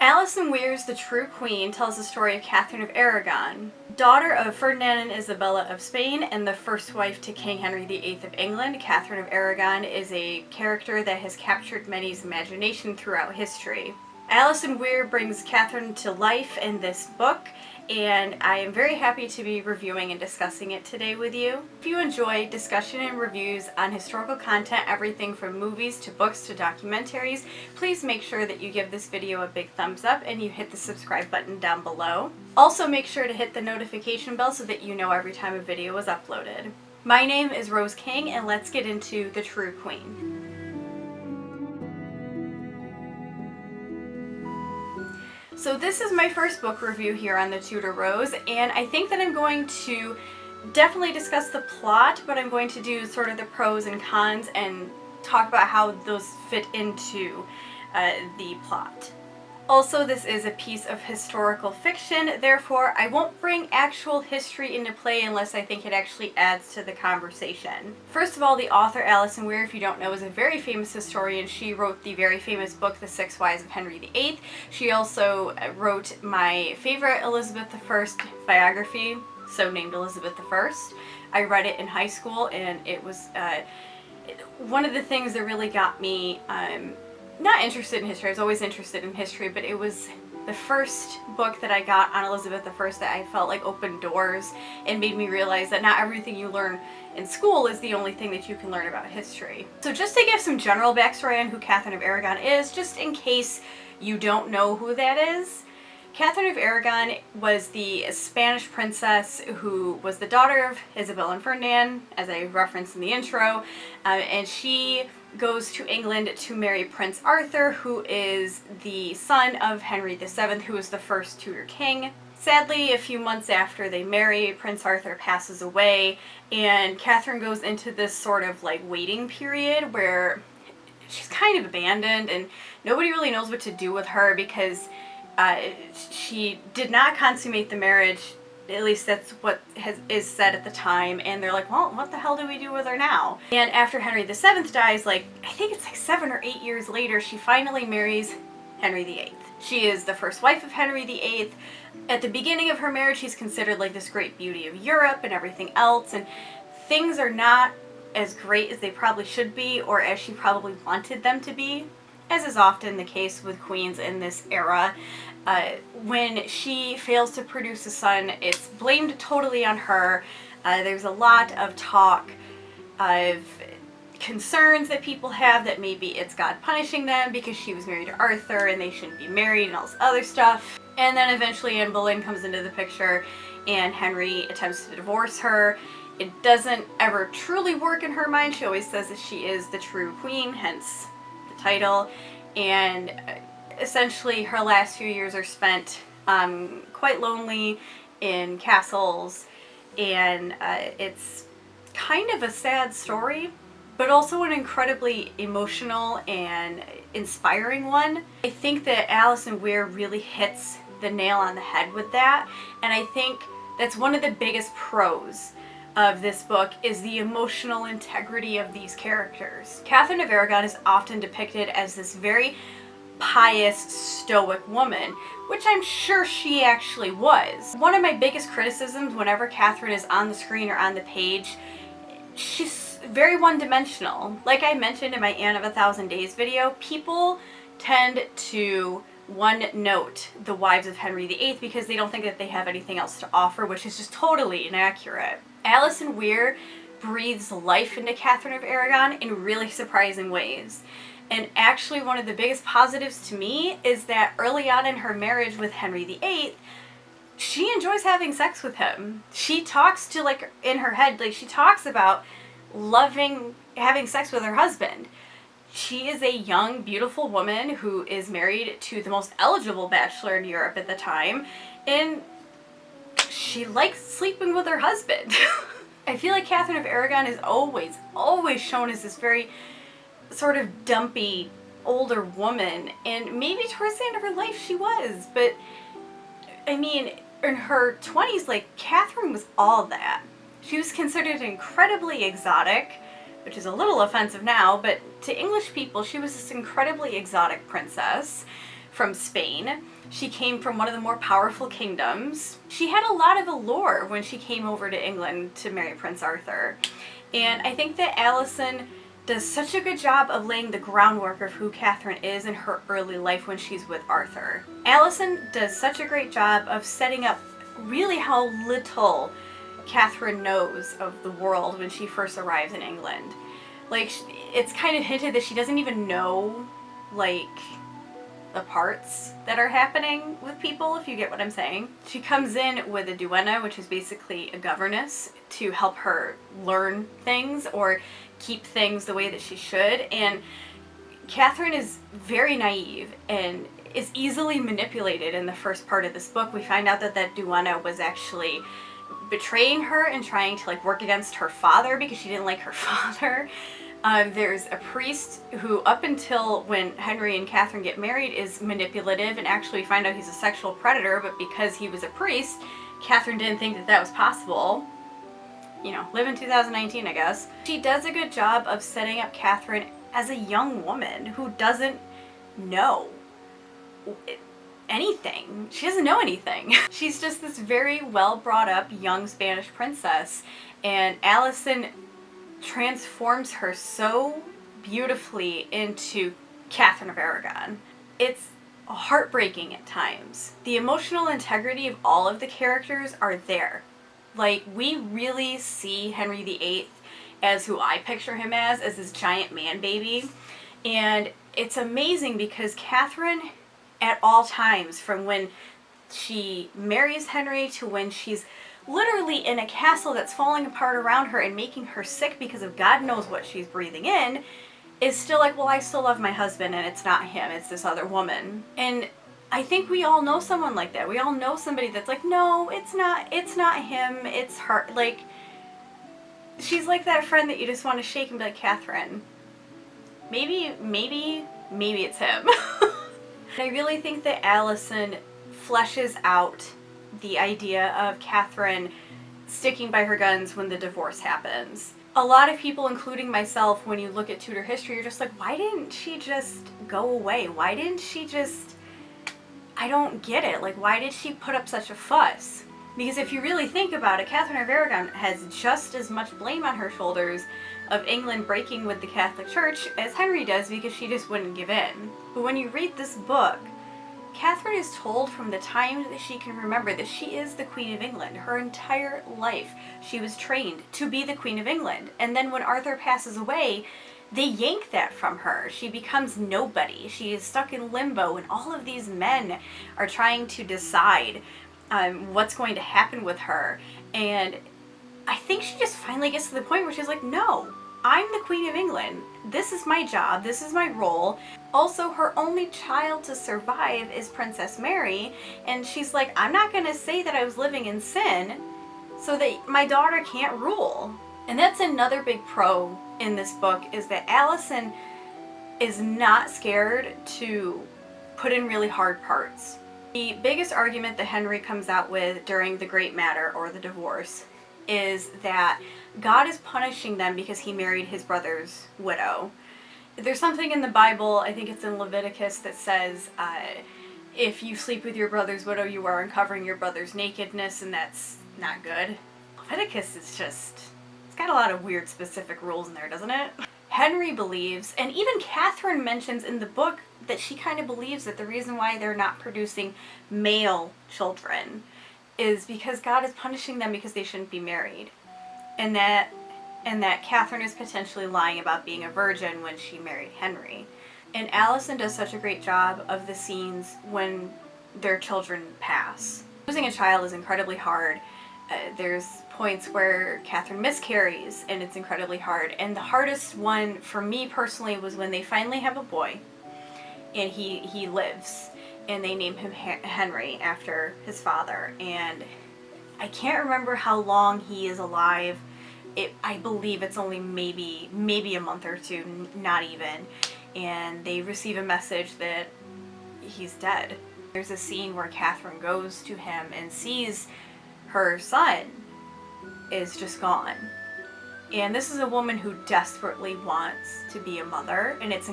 Alison Weir's The True Queen tells the story of Katherine of Aragon, daughter of Ferdinand and Isabella of Spain and the first wife to King Henry VIII of England. Katherine of Aragon is a character that has captured many's imagination throughout history. Alison Weir brings Katherine to life in this book, and I am very happy to be reviewing and discussing it today with you. If you enjoy discussion and reviews on historical content, everything from movies to books to documentaries, please make sure that you give this video a big thumbs up and you hit the subscribe button down below. Also make sure to hit the notification bell so that you know every time a video is uploaded. My name is Rose King, and let's get into The True Queen. So this is my first book review here on the Tudor Rose, and I think that I'm going to definitely discuss the plot, but I'm going to do sort of the pros and cons and talk about how those fit into the plot. Also, this is a piece of historical fiction, therefore I won't bring actual history into play unless I think it actually adds to the conversation. First of all, the author Alison Weir, if you don't know, is a very famous historian. She wrote the very famous book, The Six Wives of Henry VIII. She also wrote my favorite Elizabeth I biography, so named Elizabeth I. I read it in high school, and it was one of the things that really got me not interested in history. I was always interested in history, but it was the first book that I got on Elizabeth I that I felt like opened doors and made me realize that not everything you learn in school is the only thing that you can learn about history. So just to give some general backstory on who Katherine of Aragon is, just in case you don't know who that is, Katherine of Aragon was the Spanish princess who was the daughter of Isabella and Ferdinand, as I referenced in the intro, and she goes to England to marry Prince Arthur, who is the son of Henry VII, who was the first Tudor king. Sadly, a few months after they marry, Prince Arthur passes away, and Katherine goes into this sort of like waiting period where she's kind of abandoned and nobody really knows what to do with her because she did not consummate the marriage. At least that's what is said at the time, and they're like, well, what the hell do we do with her now? And after Henry VII dies, I think it's like 7 or 8 years later, she finally marries Henry VIII. She is the first wife of Henry VIII. At the beginning of her marriage, she's considered like this great beauty of Europe and everything else, and things are not as great as they probably should be, or as she probably wanted them to be, as is often the case with queens in this era. When she fails to produce a son, it's blamed totally on her. There's a lot of talk of concerns that people have that maybe it's God punishing them because she was married to Arthur and they shouldn't be married and all this other stuff. And then eventually Anne Boleyn comes into the picture and Henry attempts to divorce her. It doesn't ever truly work in her mind. She always says that she is the true queen, hence the title. And essentially her last few years are spent quite lonely in castles, and it's kind of a sad story, but also an incredibly emotional and inspiring one. I think that Alison Weir really hits the nail on the head with that, and I think that's one of the biggest pros of this book is the emotional integrity of these characters. Katherine of Aragon is often depicted as this very pious, stoic woman, which I'm sure she actually was. One of my biggest criticisms whenever Katherine is on the screen or on the page, she's very one-dimensional. Like I mentioned in my Anne of a Thousand Days video, people tend to one-note the wives of Henry VIII because they don't think that they have anything else to offer, which is just totally inaccurate. Alison Weir breathes life into Katherine of Aragon in really surprising ways. And actually one of the biggest positives to me is that early on in her marriage with Henry VIII, she enjoys having sex with him. She talks to, like, in her head, like, she talks about loving having sex with her husband. She is a young, beautiful woman who is married to the most eligible bachelor in Europe at the time, and she likes sleeping with her husband. I feel like Katherine of Aragon is always shown as this very sort of dumpy older woman, and maybe towards the end of her life she was, but I mean in her 20s, like, Katherine was all that. She was considered incredibly exotic, which is a little offensive now, but to English people she was this incredibly exotic princess from Spain. She came from one of the more powerful kingdoms. She had a lot of allure when she came over to England to marry Prince Arthur. And I think that Allison does such a good job of laying the groundwork of who Katherine is in her early life when she's with Arthur. Allison does such a great job of setting up really how little Katherine knows of the world when she first arrives in England. Like, it's kind of hinted that she doesn't even know, like, the parts that are happening with people, if you get what I'm saying. She comes in with a duenna, which is basically a governess, to help her learn things or keep things the way that she should. And Katherine is very naive and is easily manipulated in the first part of this book. We find out that that duenna was actually betraying her and trying to like work against her father because she didn't like her father. There's a priest who, up until when Henry and Katherine get married, is manipulative, and actually find out he's a sexual predator, but because he was a priest, Katherine didn't think that that was possible. You know, live in 2019, I guess. She does a good job of setting up Katherine as a young woman who doesn't know anything. She doesn't know anything. She's just this very well brought up young Spanish princess, and Allison transforms her so beautifully into Katherine of Aragon. It's heartbreaking at times. The emotional integrity of all of the characters are there. Like, we really see Henry VIII as who I picture him as this giant man baby. And it's amazing because Katherine, at all times, from when she marries Henry to when she's literally in a castle that's falling apart around her and making her sick because of God knows what she's breathing in, is still like, well, I still love my husband and it's not him, it's this other woman. And I think we all know someone like that. We all know somebody that's like, no, it's not him, it's her. Like, she's like that friend that you just want to shake and be like, Katherine, maybe it's him. I really think that Allison fleshes out the idea of Katherine sticking by her guns when the divorce happens. A lot of people, including myself, when you look at Tudor history, you're just like, why didn't she just go away? Why didn't she just... I don't get it. Like, why did she put up such a fuss? Because if you really think about it, Katherine of Aragon has just as much blame on her shoulders of England breaking with the Catholic Church as Henry does, because she just wouldn't give in. But when you read this book, Katherine is told from the time that she can remember that she is the Queen of England. Her entire life she was trained to be the Queen of England. And then when Arthur passes away, they yank that from her. She becomes nobody. She is stuck in limbo, and all of these men are trying to decide what's going to happen with her. And I think she just finally gets to the point where she's like, no, I'm the Queen of England. This is my job. This is my role. Also, her only child to survive is Princess Mary, and she's like, I'm not going to say that I was living in sin so that my daughter can't rule. And that's another big pro in this book, is that Allison is not scared to put in really hard parts. The biggest argument that Henry comes out with during the Great Matter, or the divorce, is that God is punishing them because he married his brother's widow. There's something in the Bible, I think it's in Leviticus, that says if you sleep with your brother's widow, you are uncovering your brother's nakedness, and that's not good. Leviticus is just, it's got a lot of weird specific rules in there, doesn't it? Henry believes, and even Katherine mentions in the book, that she kind of believes that the reason why they're not producing male children is because God is punishing them because they shouldn't be married. And that Katherine is potentially lying about being a virgin when she married Henry. And Allison does such a great job of the scenes when their children pass. Losing a child is incredibly hard. There's points where Katherine miscarries, and it's incredibly hard. And the hardest one for me personally was when they finally have a boy, and he lives, and they name him Henry after his father. And I can't remember how long he is alive. I believe it's only maybe a month or two, not even. And they receive a message that he's dead. There's a scene where Katherine goes to him and sees her son is just gone. And this is a woman who desperately wants to be a mother, and it's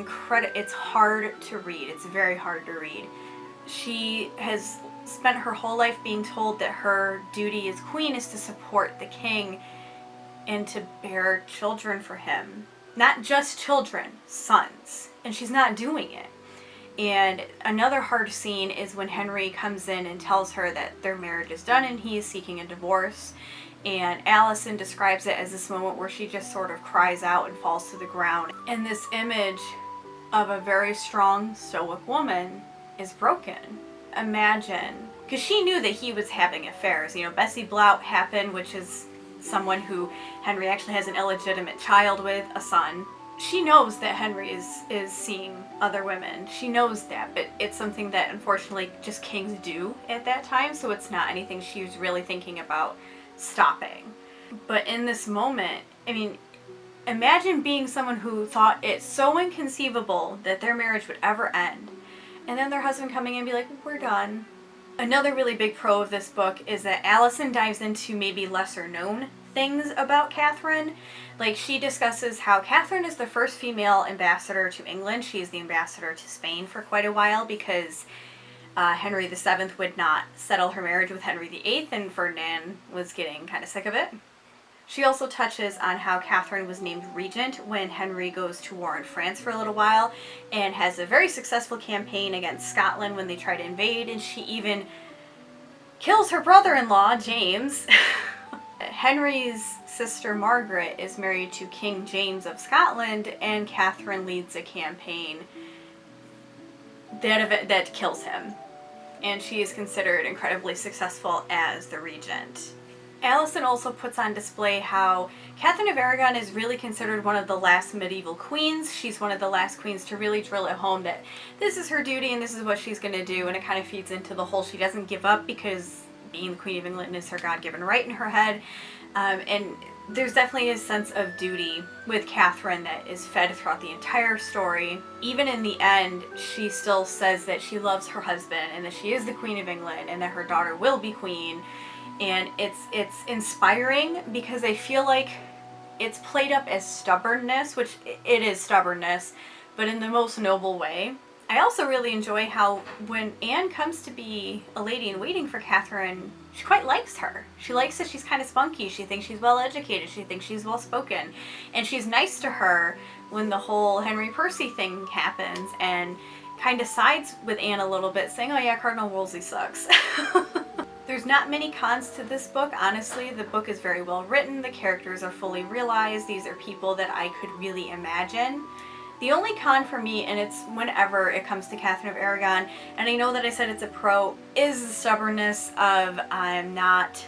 hard to read. It's very hard to read. she has spent her whole life being told that her duty as queen is to support the king and to bear children for him. Not just children, sons. And she's not doing it. And another hard scene is when Henry comes in and tells her that their marriage is done and he is seeking a divorce. And Allison describes it as this moment where she just sort of cries out and falls to the ground. And this image of a very strong, stoic woman is broken. Imagine, because she knew that he was having affairs. You know, Bessie Blount happened, which is someone who Henry actually has an illegitimate child with, a son. She knows that Henry is seeing other women. She knows that, but it's something that unfortunately just kings do at that time, so it's not anything she was really thinking about stopping. But in this moment, I mean, imagine being someone who thought it so inconceivable that their marriage would ever end, and then their husband coming in and be like, we're done. Another really big pro of this book is that Allison dives into maybe lesser known things about Catherine. Like, she discusses how Catherine is the first female ambassador to England. She is the ambassador to Spain for quite a while because Henry VII would not settle her marriage with Henry VIII, and Ferdinand was getting kind of sick of it. She also touches on how Catherine was named regent when Henry goes to war in France for a little while, and has a very successful campaign against Scotland when they try to invade, and she even kills her brother-in-law, James. Henry's sister Margaret is married to King James of Scotland, and Catherine leads a campaign that kills him. And she is considered incredibly successful as the regent. Allison also puts on display how Katherine of Aragon is really considered one of the last medieval queens. She's one of the last queens to really drill it home that this is her duty and this is what she's going to do, and it kind of feeds into the whole she doesn't give up because being the Queen of England is her God-given right in her head. And there's definitely a sense of duty with Catherine that is fed throughout the entire story. Even in the end, she still says that she loves her husband and that she is the Queen of England and that her daughter will be queen. And it's inspiring because I feel like it's played up as stubbornness, which it is stubbornness, but in the most noble way. I also really enjoy how when Anne comes to be a lady in waiting for Catherine, she quite likes her. She likes that she's kind of spunky. She thinks she's well educated. She thinks she's well spoken. And she's nice to her when the whole Henry Percy thing happens and kind of sides with Anne a little bit, saying, oh yeah, Cardinal Wolsey sucks. There's not many cons to this book, honestly. The book is very well written. The characters are fully realized. These are people that I could really imagine. The only con for me, and it's whenever it comes to Katherine of Aragon, and I know that I said it's a pro, is the stubbornness of I'm not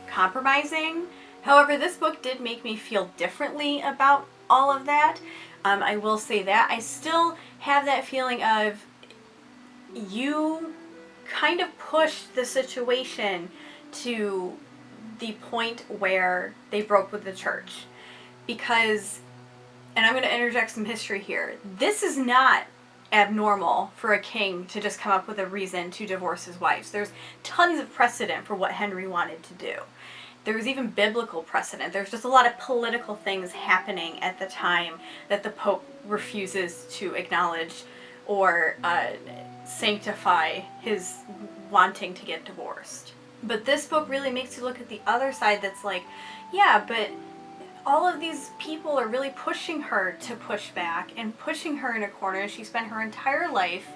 compromising. However, this book did make me feel differently about all of that. I will say that. I still have that feeling of you kind of pushed the situation to the point where they broke with the church. Because, and I'm going to interject some history here, this is not abnormal for a king to just come up with a reason to divorce his wives. There's tons of precedent for what Henry wanted to do. There was even biblical precedent. There's just a lot of political things happening at the time that the Pope refuses to acknowledge or sanctify his wanting to get divorced. But this book really makes you look at the other side that's like, yeah, but all of these people are really pushing her to push back and pushing her in a corner. She spent her entire life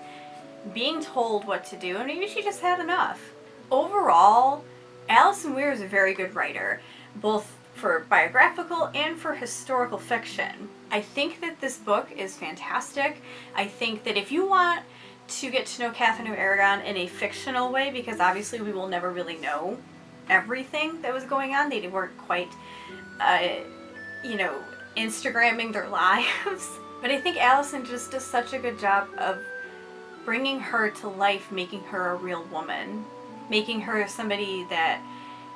being told what to do, and maybe she just had enough. Overall, Alison Weir is a very good writer, both for biographical and for historical fiction. I think that this book is fantastic. I think that if you want to get to know Katherine of Aragon in a fictional way, because obviously we will never really know everything that was going on. They weren't quite, Instagramming their lives. But I think Allison just does such a good job of bringing her to life, making her a real woman, making her somebody that,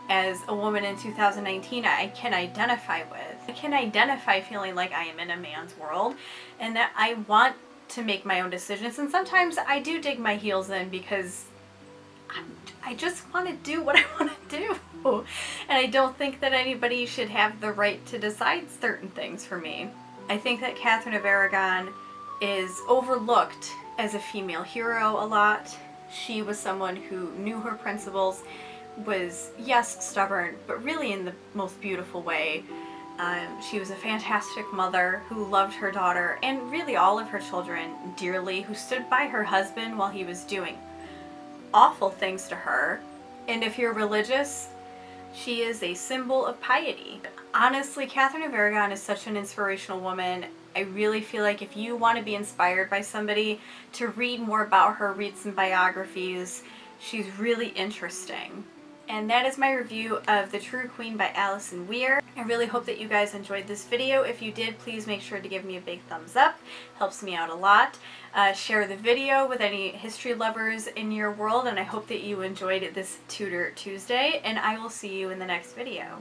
as a woman in 2019, I can identify with. I can identify feeling like I am in a man's world and that I want to make my own decisions. And sometimes I do dig my heels in because I just want to do what I want to do. And I don't think that anybody should have the right to decide certain things for me. I think that Katherine of Aragon is overlooked as a female hero a lot. She was someone who knew her principles, was, yes, stubborn, but really in the most beautiful way. She was a fantastic mother who loved her daughter and really all of her children dearly, who stood by her husband while he was doing awful things to her. And if you're religious, she is a symbol of piety. Honestly, Katherine of Aragon is such an inspirational woman. I really feel like if you want to be inspired by somebody, to read more about her, read some biographies. She's really interesting. And that is my review of The True Queen by Alison Weir. I really hope that you guys enjoyed this video. If you did, please make sure to give me a big thumbs up. Helps me out a lot. Share the video with any history lovers in your world, and I hope that you enjoyed this Tudor Tuesday, and I will see you in the next video.